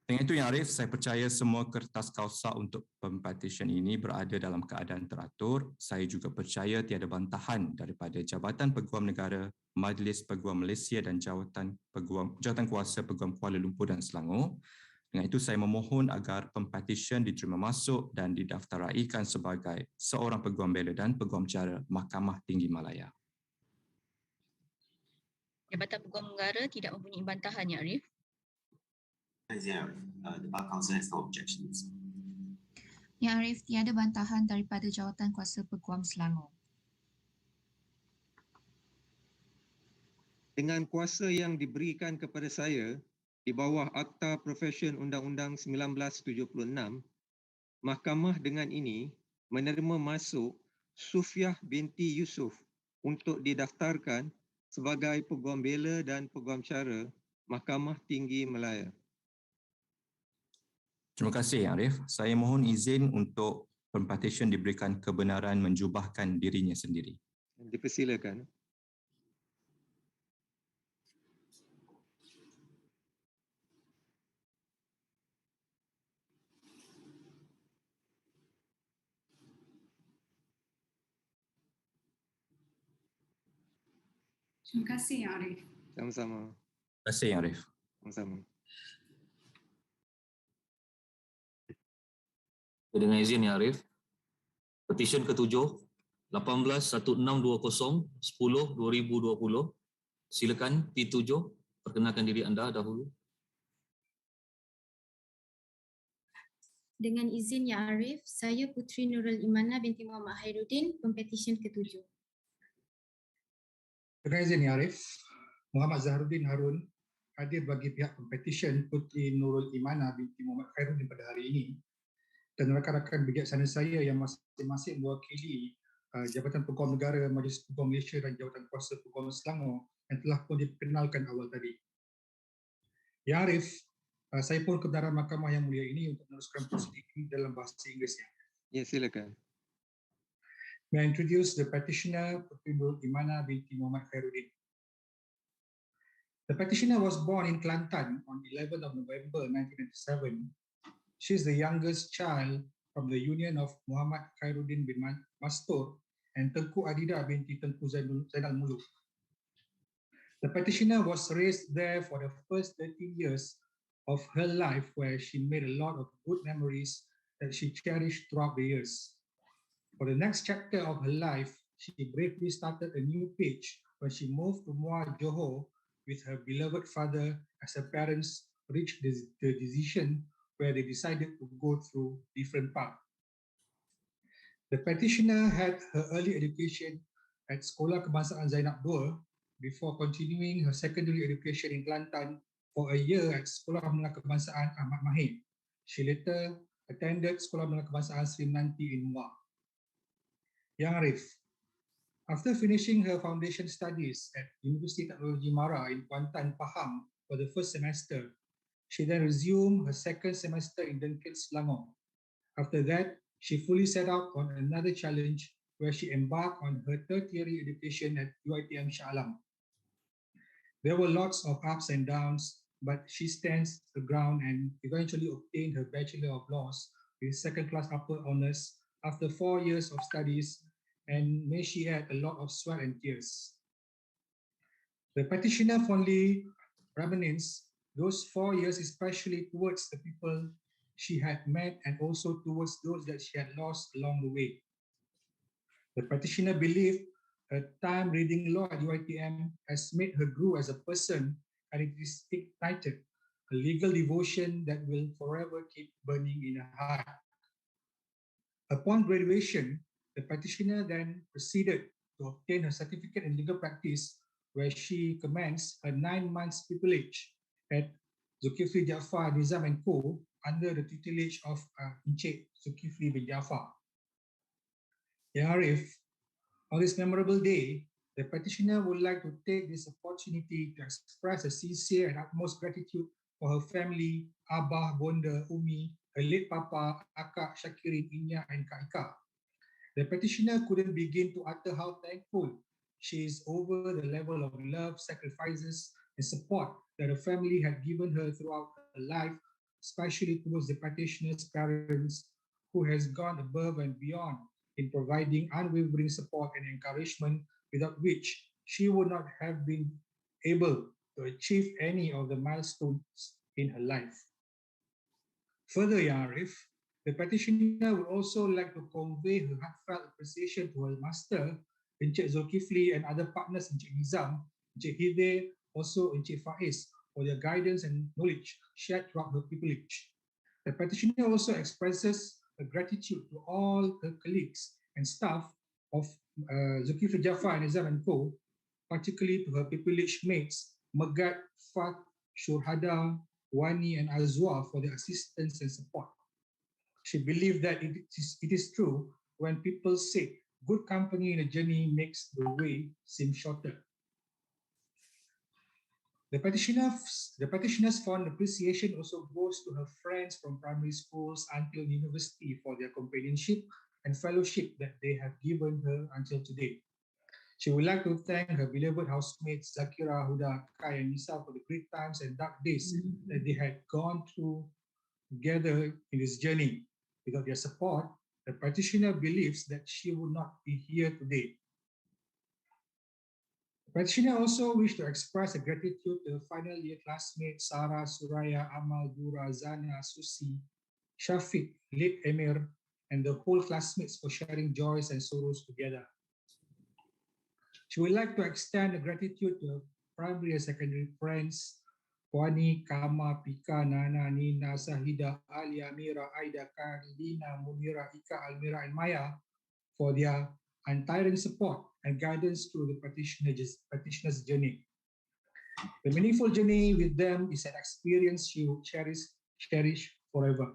[SPEAKER 17] Dengan itu, Ya Arif, saya percaya semua kertas kausa untuk pempetisyen ini berada dalam keadaan teratur. Saya juga percaya tiada bantahan daripada Jabatan Peguam Negara, Majlis Peguam Malaysia dan Jawatan Kuasa Peguam Kuala Lumpur dan Selangor. Dengan itu, saya memohon agar pempetisyen diterima masuk dan didaftaraikan sebagai seorang Peguam Bela dan Peguam Cara Mahkamah Tinggi Malaya.
[SPEAKER 2] Jabatan Peguam Negara tidak mempunyai bantahan, Ya Arif.
[SPEAKER 3] The Bar Council has no objections.
[SPEAKER 4] Ya Arif, tiada bantahan daripada Jawatan Kuasa Peguam Selangor.
[SPEAKER 7] Dengan kuasa yang diberikan kepada saya di bawah Akta Profesyen Undang-Undang 1976, Mahkamah dengan ini menerima masuk Sufiah binti Yusuf untuk didaftarkan sebagai Peguam Bela dan Peguam Cara Mahkamah Tinggi Malaya.
[SPEAKER 17] Terima kasih, Arif. Saya mohon izin untuk pempetisyen diberikan kebenaran menjubahkan dirinya sendiri.
[SPEAKER 7] Dipersilakan.
[SPEAKER 16] Terima kasih, Ya Arif.
[SPEAKER 7] Sama-sama.
[SPEAKER 17] Terima kasih, Arif.
[SPEAKER 7] Sama-sama.
[SPEAKER 1] Dengan izin, Ya Arif, petisyen ke-7 181620 10/2020. Silakan P7, perkenalkan diri anda dahulu.
[SPEAKER 18] Dengan izin Ya Arif, saya Puteri Nurul Imana binti Muhammad Khairuddin, pempetisyen ke-7.
[SPEAKER 10] Dengan izin Ya Arif, Muhammad Zaharuddin Harun hadir bagi pihak pempetisyen Puteri Nurul Imana binti Muhammad Khairuddin pada hari ini, dan rakan-rakan bijaksana saya yang masing-masing mewakili Jabatan Peguam Negara, Majlis Peguam Malaysia dan Jawatan Kuasa Peguam Selangor yang telah pun diperkenalkan awal tadi. Ya Arif, saya pun kebenaran Mahkamah yang mulia ini untuk meneruskan prosedur ini dalam bahasa Inggerisnya.
[SPEAKER 7] Ya, silakan.
[SPEAKER 10] May I introduce the petitioner, Puteri Nurul Imana binti Muhammad Khairuddin. The petitioner was born in Kelantan on 11 of November 1997. She is the youngest child from the union of Muhammad Khairuddin bin Mastur and Tengku Adida binti Tengku Zainal Muluk. The petitioner was raised there for the first 13 years of her life, where she made a lot of good memories that she cherished throughout the years. For the next chapter of her life, she bravely started a new page when she moved to Muar Johor with her beloved father as her parents reached the decision where they decided to go through different paths. The petitioner had her early education at Sekolah Kebangsaan Zainab II before continuing her secondary education in Kelantan for a year at Sekolah Menengah Kebangsaan Ahmad Mahir. She later attended Sekolah Menengah Kebangsaan Sri Menanti in Muar. Yang Arif, after finishing her foundation studies at University Teknologi Mara in Kuantan, Pahang for the first semester, she then resumed her second semester in Dengkil, Selangor. After that, she fully set out on another challenge where she embarked on her tertiary education at UiTM Shah Alam. There were lots of ups and downs, but she stands her ground and eventually obtained her Bachelor of Laws with second-class upper honors after 4 years of studies, and may she add a lot of sweat and tears. The petitioner fondly reminisces those 4 years, especially towards the people she had met and also towards those that she had lost along the way. The petitioner believed her time reading law at UiTM has made her grow as a person, and it is ignited a legal devotion that will forever keep burning in her heart. Upon graduation, the petitioner then proceeded to obtain her certificate in legal practice, where she commenced her 9 months pupillage at Zulkifli Jaafar Nizam & Co. under the tutelage of Encik Zulkifli bin Jaafar. Yang Arif, on this memorable day, the petitioner would like to take this opportunity to express a sincere and utmost gratitude for her family, Abah, Bonda, Umi, her late Papa, Akak, Syakirin, Inya, and Kak Ika. The petitioner couldn't begin to utter how thankful she is over the level of love, sacrifices, and support that her family had given her throughout her life, especially towards the petitioner's parents, who has gone above and beyond in providing unwavering support and encouragement, without which she would not have been able to achieve any of the milestones in her life. Further, Yang Arif, the petitioner would also like to convey her heartfelt appreciation to her master, Encik Zulkifli, and other partners, Encik Nizam, Encik Hidayah, also Encik Faiz, for their guidance and knowledge shared throughout her pupillage. The petitioner also expresses her gratitude to all her colleagues and staff of Zulkifli Jaafar and Nizam & Co., particularly to her pupillage mates, Megat, Fat, Shurhada, Wani, and Azwa, for their assistance and support. She believed that it is true when people say good company in a journey makes the way seem shorter. The petitioner's fond appreciation also goes to her friends from primary schools until university for their companionship and fellowship that they have given her until today. She would like to thank her beloved housemates Zakira, Huda, Kai, and Nisa for the great times and dark days that they had gone through together in this journey. Without their support, the petitioner believes that she would not be here today. The petitioner also wished to express a gratitude to her final year classmates Sarah, Suraya, Amal, Dura, Zana, Susi, Shafiq, late Emir, and the whole classmates for sharing joys and sorrows together. She would like to extend a gratitude to her primary and secondary friends, Wani, Kama, Pika, Nana, Nina, Sahida, Ali, Amira, Aida, Karlina, Munira, Ika, Almira, and Maya for their untiring support and guidance through the petitioner's journey. The meaningful journey with them is an experience she will cherish forever.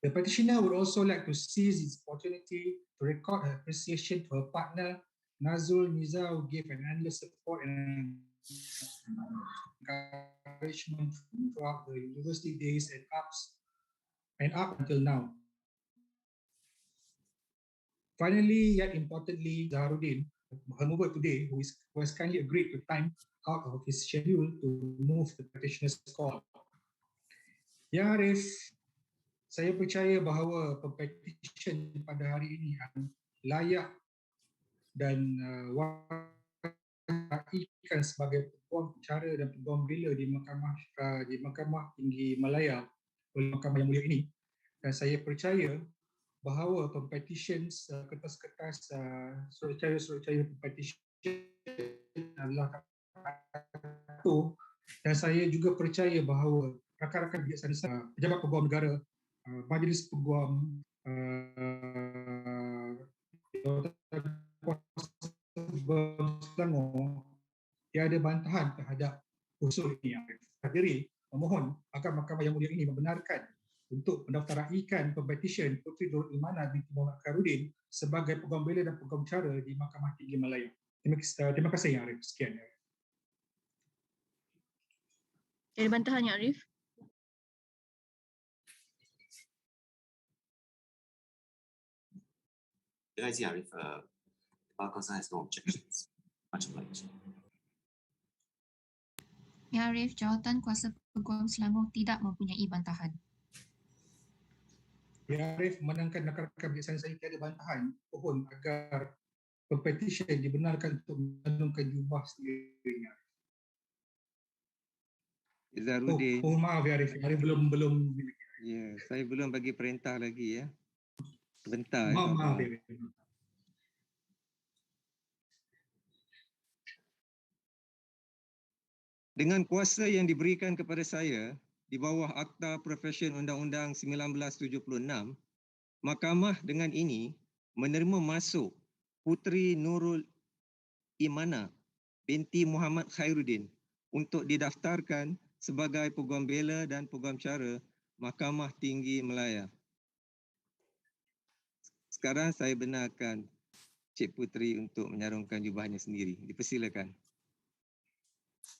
[SPEAKER 10] The petitioner would also like to seize this opportunity to record her appreciation to her partner, Nazul Niza, who gave an endless support and encouragement throughout the university days and up until now. Finally, yet importantly, Zaharuddin, her mover today, who has kindly agreed to time out of his schedule to move the petitioner's call. Ya Arif, saya percaya bahawa pempetition pada hari ini layak dan ikan sebagai peguam Cara dan peguam Bela di Mahkamah Tinggi Malaya oleh Mahkamah yang mulia ini, dan saya percaya bahawa pempetitions kertas-kertas surat cara pempetition adalah patuh, dan saya juga percaya bahawa rakan-rakan bijaksana saya, pejabat peguam negara, majlis peguam, Selangor, tiada bantahan terhadap usul ini. Hadiri memohon agar Mahkamah Yang Mulia ini membenarkan untuk mendaftaraikan Pempetisyen Puteri Nurul Imanah binti Muhammad Khairuddin sebagai Peguam Bela dan Peguam Cara di Mahkamah Tinggi Malaya. Terima kasih Yang Arif. Sekian.
[SPEAKER 2] Ada bantahan Yang Arif?
[SPEAKER 3] Terima kasih Arif. Kuasa-Kuasa has no objections. Much obliged.
[SPEAKER 4] Yang Arif, jawatan Kuasa Peguam Selangor tidak mempunyai bantahan.
[SPEAKER 10] Yang Arif menangkan rakan-rakan bijaksana saya tiada bantahan, mohon agar Pempetisyen dibenarkan untuk menanungkan jubah sendirinya.
[SPEAKER 7] Izharuddin.
[SPEAKER 10] Oh maaf ya Arif, Arif belum.
[SPEAKER 7] Ya, saya belum bagi perintah lagi ya. Sebentar.
[SPEAKER 10] Maaf ya.
[SPEAKER 7] Dengan kuasa yang diberikan kepada saya di bawah Akta Profesyen Undang-Undang 1976, Mahkamah dengan ini menerima masuk Puteri Nurul Imanah binti Muhammad Khairuddin untuk didaftarkan sebagai Peguam Bela dan Peguam Cara Mahkamah Tinggi Malaya. Sekarang saya benarkan Cik Puteri untuk menyarungkan jubahnya sendiri. Dipersilakan.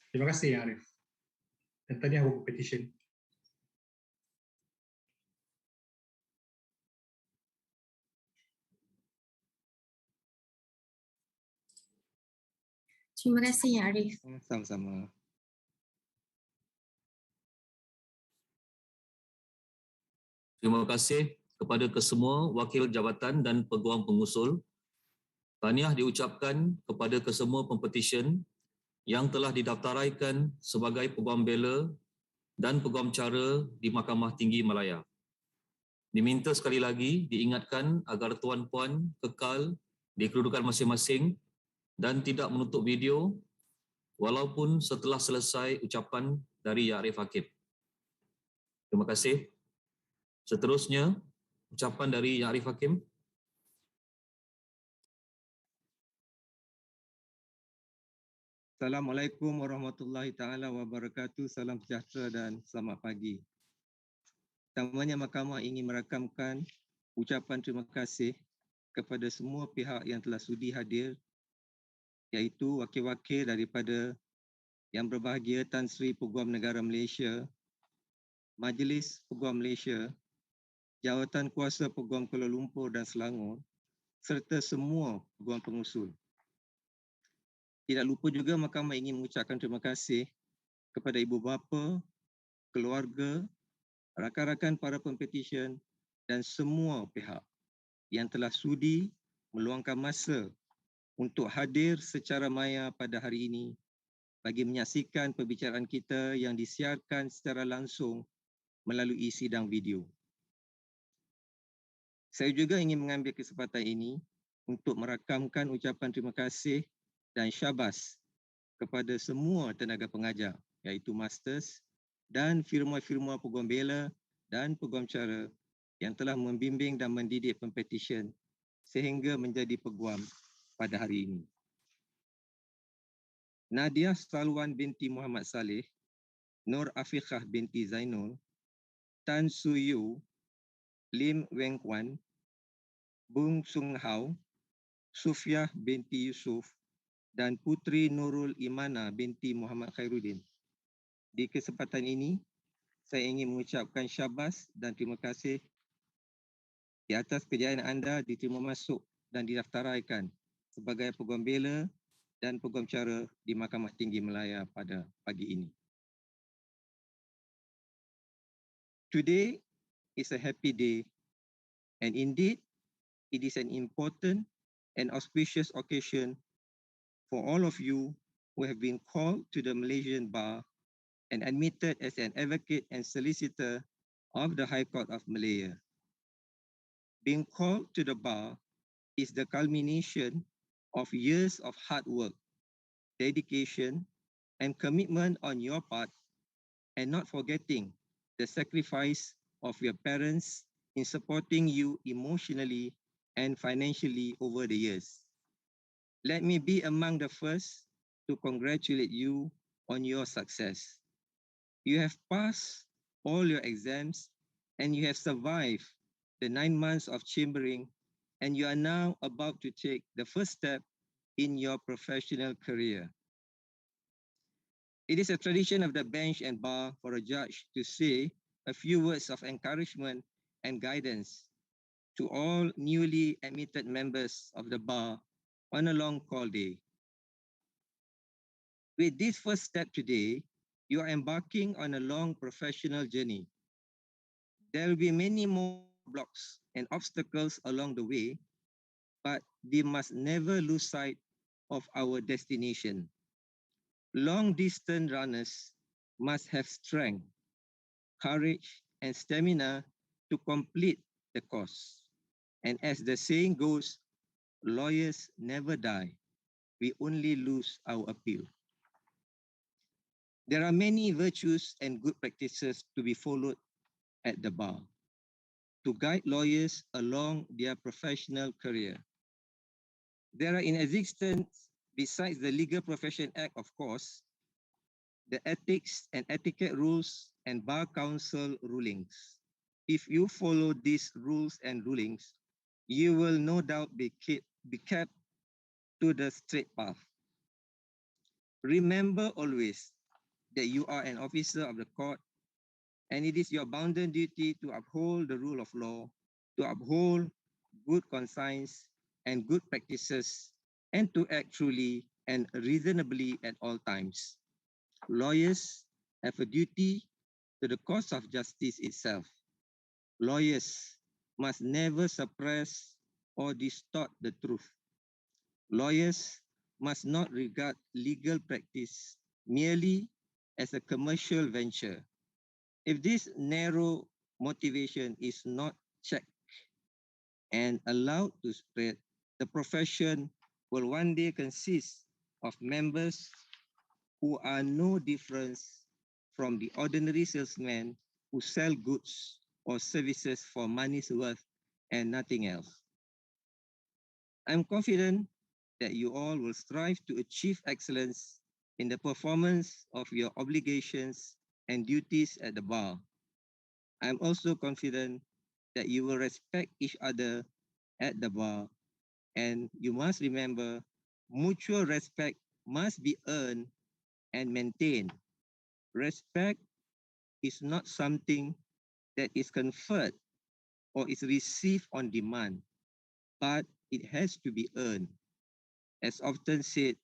[SPEAKER 10] Terima kasih ya Arif. Dan tadi aku petition.
[SPEAKER 18] Terima kasih ya Arif.
[SPEAKER 7] Sama-sama.
[SPEAKER 1] Terima kasih kepada kesemua wakil jabatan dan peguam pengusul. Tahniah diucapkan kepada kesemua pempetisyen yang telah didaftaraikan sebagai Peguam Bela dan Peguam Cara di Mahkamah Tinggi Malaya. Diminta sekali lagi diingatkan agar tuan-puan kekal di kedudukan masing-masing dan tidak menutup video walaupun setelah selesai ucapan dari Yang Arif Hakim. Terima kasih. Seterusnya, ucapan dari Yang Arif Hakim.
[SPEAKER 7] Assalamualaikum warahmatullahi taala wabarakatuh. Salam sejahtera dan selamat pagi. Pertamanya Mahkamah ingin merakamkan ucapan terima kasih kepada semua pihak yang telah sudi hadir, iaitu wakil-wakil daripada Yang Berbahagia Tan Sri Peguam Negara Malaysia, Majlis Peguam Malaysia, Jawatan Kuasa Peguam Kuala Lumpur dan Selangor, serta semua peguam pengusul. Tidak lupa juga Mahkamah ingin mengucapkan terima kasih kepada ibu bapa, keluarga, rakan-rakan para pempetisyen dan semua pihak yang telah sudi meluangkan masa untuk hadir secara maya pada hari ini bagi menyaksikan perbicaraan kita yang disiarkan secara langsung melalui sidang video. Saya juga ingin mengambil kesempatan ini untuk merakamkan ucapan terima kasih dan syabas kepada semua tenaga pengajar, iaitu masters dan firma-firma Peguam Bela dan Peguam Cara yang telah membimbing dan mendidik pempetisyen sehingga menjadi peguam pada hari ini. Nadia Salwan binti Muhammad Saleh, Nur Afiqah binti Zainul, Tan Suyu, Lim Weng Kwan, Bung Sung Hau, Sufiah binti Yusuf dan Puteri Nurul Imanah binti Muhammad Khairuddin. Di kesempatan ini, saya ingin mengucapkan syabas dan terima kasih di atas kejayaan anda diterima masuk dan didaftaraikan sebagai Peguam Bela dan Peguam Cara di Mahkamah Tinggi Malaya pada pagi ini. Today is a happy day and indeed it is an important and auspicious occasion for all of you who have been called to the Malaysian Bar and admitted as an advocate and solicitor of the High Court of Malaya. Being called to the bar is the culmination of years of hard work, dedication, and commitment on your part, and not forgetting the sacrifice of your parents in supporting you emotionally and financially over the years. Let me be among the first to congratulate you on your success. You have passed all your exams and you have survived the 9 months of chambering, and you are now about to take the first step in your professional career. It is a tradition of the bench and bar for a judge to say a few words of encouragement and guidance to all newly admitted members of the bar on a long call day. With this first step today, you are embarking on a long professional journey. There will be many more blocks and obstacles along the way, but we must never lose sight of our destination. Long-distance runners must have strength, courage, and stamina to complete the course. And as the saying goes, lawyers never die. We only lose our appeal. There are many virtues and good practices to be followed at the bar to guide lawyers along their professional career. There are in existence, besides the Legal Profession Act, of course, the ethics and etiquette rules and Bar Council rulings. If you follow these rules and rulings, you will no doubt be kept to the straight path. Remember always that you are an officer of the court, and it is your bounden duty to uphold the rule of law, to uphold good conscience and good practices, and to act truly and reasonably at all times. Lawyers have a duty to the cause of justice itself. Lawyers must never suppress or distort the truth. Lawyers must not regard legal practice merely as a commercial venture. If this narrow motivation is not checked and allowed to spread, the profession will one day consist of members who are no different from the ordinary salesmen who sell goods or services for money's worth and nothing else. I'm confident that you all will strive to achieve excellence in the performance of your obligations and duties at the bar. I'm also confident that you will respect each other at the bar, and you must remember mutual respect must be earned and maintained. Respect is not something that is conferred or is received on demand, but it has to be earned. As often said,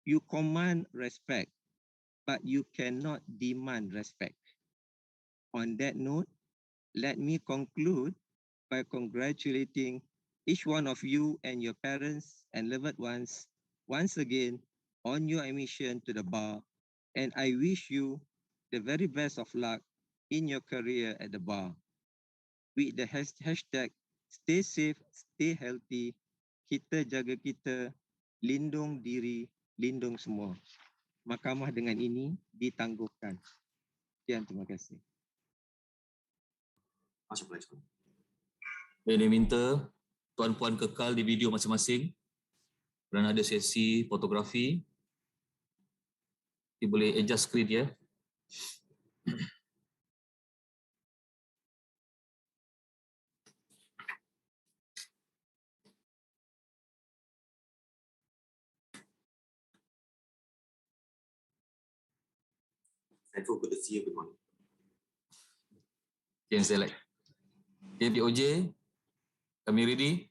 [SPEAKER 7] you command respect, but you cannot demand respect. On that note, let me conclude by congratulating each one of you and your parents and loved ones once again on your admission to the bar, and I wish you the very best of luck in your career at the bar. With the hashtag stay safe, stay healthy, kita jaga kita, lindung diri, lindung semua. Mahkamah dengan ini ditangguhkan. Sekian, terima kasih.
[SPEAKER 3] Masuk lagi.
[SPEAKER 1] Saya minta tuan-puan kekal di video masing-masing kerana ada sesi fotografi. Kita boleh adjust screen ya.
[SPEAKER 3] Thankful, good to see you. Good morning.
[SPEAKER 1] Okay, select. Okay, POJ, kami ready?